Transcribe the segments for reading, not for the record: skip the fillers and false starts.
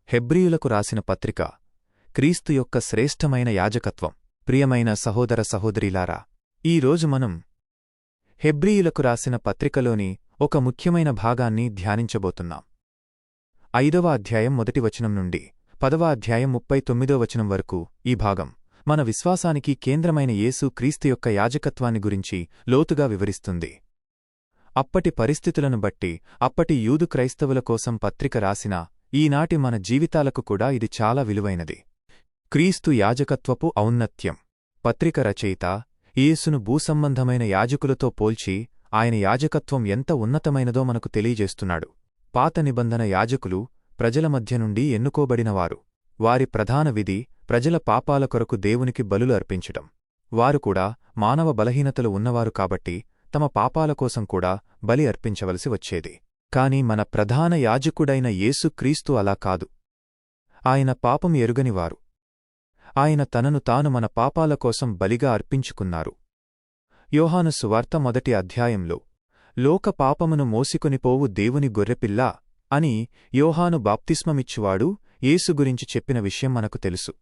హెబ్రీయులకు రాసిన పత్రిక క్రీస్తు యొక్క శ్రేష్టమైన యాజకత్వం. ప్రియమైన సహోదర సహోదరీలారా, ఈరోజు మనం హెబ్రీయులకు రాసిన పత్రికలోని ఒక ముఖ్యమైన భాగాన్ని ధ్యానించబోతున్నాం. 5వ అధ్యాయం 1వ వచనం నుండి 10వ అధ్యాయం 39వ వచనం వరకు ఈ భాగం మన విశ్వాసానికి కేంద్రమైన యేసు క్రీస్తు యొక్క యాజకత్వాన్ని గురించి లోతుగా వివరిస్తుంది. అప్పటి పరిస్థితులను బట్టి అప్పటి యూదు క్రైస్తవుల కోసం పత్రిక రాసిన ఈనాటి మన జీవితాలకు కూడా ఇది చాలా విలువైనది. క్రీస్తు యాజకత్వపు ఔన్నత్యం. పత్రిక రచయిత యేసును భూసంబంధమైన యాజకులతో పోల్చి ఆయన యాజకత్వం ఎంత ఉన్నతమైనదో మనకు తెలియజేస్తున్నాడు. పాత నిబంధన యాజకులు ప్రజల మధ్య నుండి ఎన్నుకోబడినవారు. వారి ప్రధాన విధి ప్రజల పాపాల కొరకు దేవునికి బలులు అర్పించటం. వారు కూడా మానవ బలహీనతలు ఉన్నవారు కాబట్టి తమ పాపాల కోసం కూడా బలి అర్పించవలసి వచ్చేది. కాని మన ప్రధాన యాజకుడైన యేసు క్రీస్తు అలా కాదు. ఆయన పాపం ఎరుగనివారు. ఆయన తనను తాను మన పాపాల కోసం బలిగా అర్పించుకున్నారు. యోహాను సువార్త 1వ అధ్యాయంలో లోక పాపమును మోసికొనిపోవు దేవుని గొర్రెపిల్ల అని యోహాను బాప్తిస్మమిచ్చువాడు యేసు గురించి చెప్పిన విషయం మనకు తెలుసు.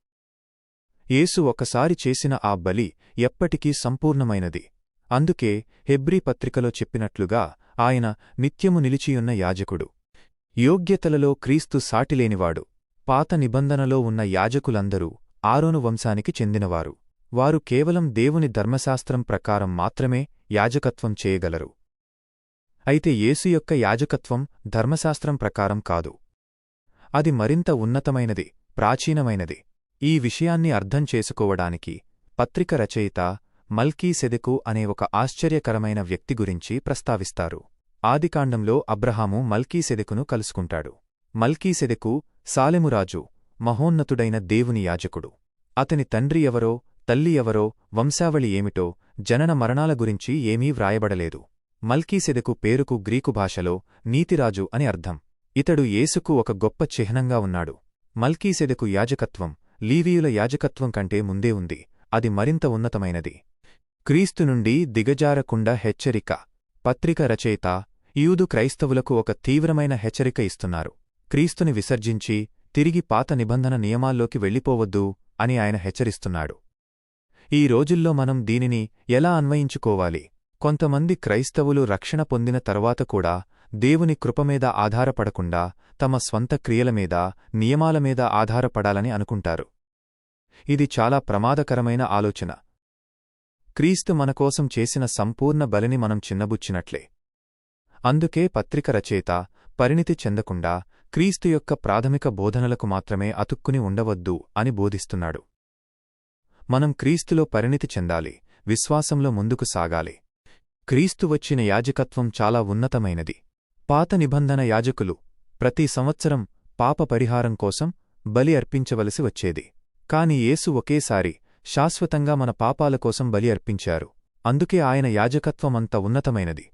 యేసు ఒకసారి చేసిన ఆ బలి ఎప్పటికీ సంపూర్ణమైనది. అందుకే హెబ్రీ పత్రికలో చెప్పినట్లుగా ఆయన నిత్యము నిలిచియున్న యాజకుడు. యోగ్యతలలో క్రీస్తు సాటిలేనివాడు. పాత నిబంధనలో ఉన్న యాజకులందరూ ఆరోను వంశానికి చెందినవారు. వారు కేవలం దేవుని ధర్మశాస్త్రం ప్రకారం మాత్రమే యాజకత్వం చేయగలరు. అయితే యేసు యొక్క యాజకత్వం ధర్మశాస్త్రం ప్రకారం కాదు. అది మరింత ఉన్నతమైనది, ప్రాచీనమైనది. ఈ విషయాన్ని అర్థం చేసుకోవడానికి పత్రిక రచయిత మల్కీసెదెకు అనే ఒక ఆశ్చర్యకరమైన వ్యక్తి గురించి ప్రస్తావిస్తారు. ఆదికాండంలో అబ్రహాము మల్కీసెదెకును కలుసుకుంటాడు. మల్కీసెదెకు సాలెమురాజు, మహోన్నతుడైన దేవుని యాజకుడు. అతని తండ్రి ఎవరో, తల్లి ఎవరో, వంశావళి ఏమిటో, జనన మరణాల గురించి ఏమీ వ్రాయబడలేదు. మల్కీసెదెకు పేరుకు గ్రీకు భాషలో నీతిరాజు అని అర్థం. ఇతడు యేసుకు ఒక గొప్ప చిహ్నంగా ఉన్నాడు. మల్కీసెదెకు యాజకత్వం లేవీయుల యాజకత్వం కంటే ముందే ఉంది. అది మరింత ఉన్నతమైనది. క్రీస్తు నుండి దిగజారకుండా హెచ్చరిక. పత్రిక రచయిత యూదు క్రైస్తవులకు ఒక తీవ్రమైన హెచ్చరిక ఇస్తున్నారు. క్రీస్తుని విసర్జించి తిరిగి పాత నిబంధన నియమాల్లోకి వెళ్ళిపోవద్దు అని ఆయన హెచ్చరిస్తున్నాడు. ఈ రోజుల్లో మనం దీనిని ఎలా అన్వయించుకోవాలి? కొంతమంది క్రైస్తవులు రక్షణ పొందిన తర్వాత కూడా దేవుని కృపమీద ఆధారపడకుండా తమ స్వంత క్రియలమీద, నియమాలమీద ఆధారపడాలని అనుకుంటారు. ఇది చాలా ప్రమాదకరమైన ఆలోచన. క్రీస్తు మనకోసం చేసిన సంపూర్ణ బలిని మనం చిన్నబుచ్చినట్లే. అందుకే పత్రిక రచయిత పరిణితి చెందకుండా క్రీస్తు యొక్క ప్రాథమిక బోధనలకు మాత్రమే అతుక్కుని ఉండవద్దు అని బోధిస్తున్నాడు. మనం క్రీస్తులో పరిణితి చెందాలి, విశ్వాసంలో ముందుకు సాగాలి. క్రీస్తు వచ్చిన యాజకత్వం చాలా ఉన్నతమైనది. పాత నిబంధన యాజకులు ప్రతి సంవత్సరం పాప పరిహారం కోసం బలి అర్పించవలసి వచ్చేది. కాని యేసు ఒకేసారి శాశ్వతంగా మన పాపాల కోసం బలి అర్పించారు. అందుకే ఆయన యాజకత్వమంత ఉన్నతమైనది.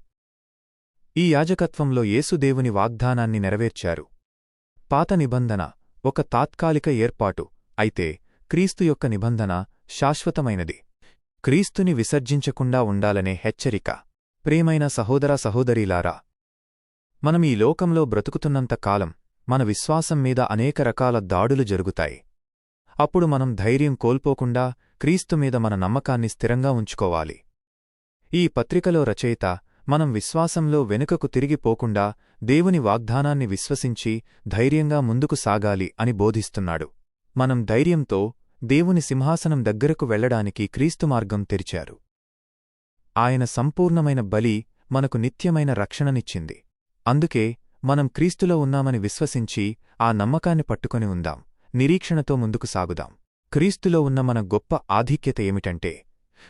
ఈ యాజకత్వంలో యేసు దేవుని వాగ్దానాన్ని నెరవేర్చారు. పాత నిబంధన ఒక తాత్కాలిక ఏర్పాటు, అయితే క్రీస్తు యొక్క నిబంధన శాశ్వతమైనది. క్రీస్తుని విసర్జించకుండా ఉండాలనే హెచ్చరిక. ప్రియమైన సహోదర సహోదరీలారా, మనం ఈ లోకంలో బ్రతుకుతున్నంత కాలం మన విశ్వాసం మీద అనేక రకాల దాడులు జరుగుతాయి. అప్పుడు మనం ధైర్యం కోల్పోకుండా క్రీస్తు మీద మన నమ్మకాన్ని స్థిరంగా ఉంచుకోవాలి. ఈ పత్రికలో రచయిత మనం విశ్వాసంలో వెనుకకు తిరిగిపోకుండా దేవుని వాగ్దానాన్ని విశ్వసించి ధైర్యంగా ముందుకు సాగాలి అని బోధిస్తున్నాడు. మనం ధైర్యంతో దేవుని సింహాసనం దగ్గరకు వెళ్లడానికి క్రీస్తు మార్గం తెరిచారు. ఆయన సంపూర్ణమైన బలి మనకు నిత్యమైన రక్షణనిచ్చింది. అందుకే మనం క్రీస్తులో ఉన్నామని విశ్వసించి ఆ నమ్మకాన్ని పట్టుకొని ఉందాం. నిరీక్షణతో ముందుకు సాగుదాం. క్రీస్తులో ఉన్న మన గొప్ప ఆధిక్యత ఏమిటంటే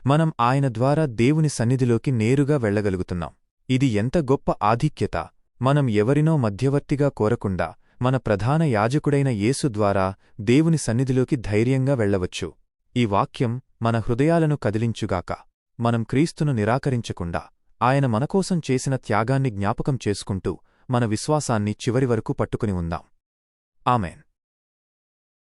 మనం ఆయన ద్వారా దేవుని సన్నిధిలోకి నేరుగా వెళ్లగలుగుతున్నాం. ఇది ఎంత గొప్ప ఆధిక్యత! మనం ఎవరినో మధ్యవర్తిగా కోరకుండా మన ప్రధాన యాజకుడైన యేసు ద్వారా దేవుని సన్నిధిలోకి ధైర్యంగా వెళ్లవచ్చు. ఈ వాక్యం మన హృదయాలను కదిలించుగాక. మనం క్రీస్తును నిరాకరించకుండా ఆయన మనకోసం చేసిన త్యాగాన్ని జ్ఞాపకం చేసుకుంటూ మన విశ్వాసాన్ని చివరి వరకు పట్టుకుని ఉందాం. ఆమేన్.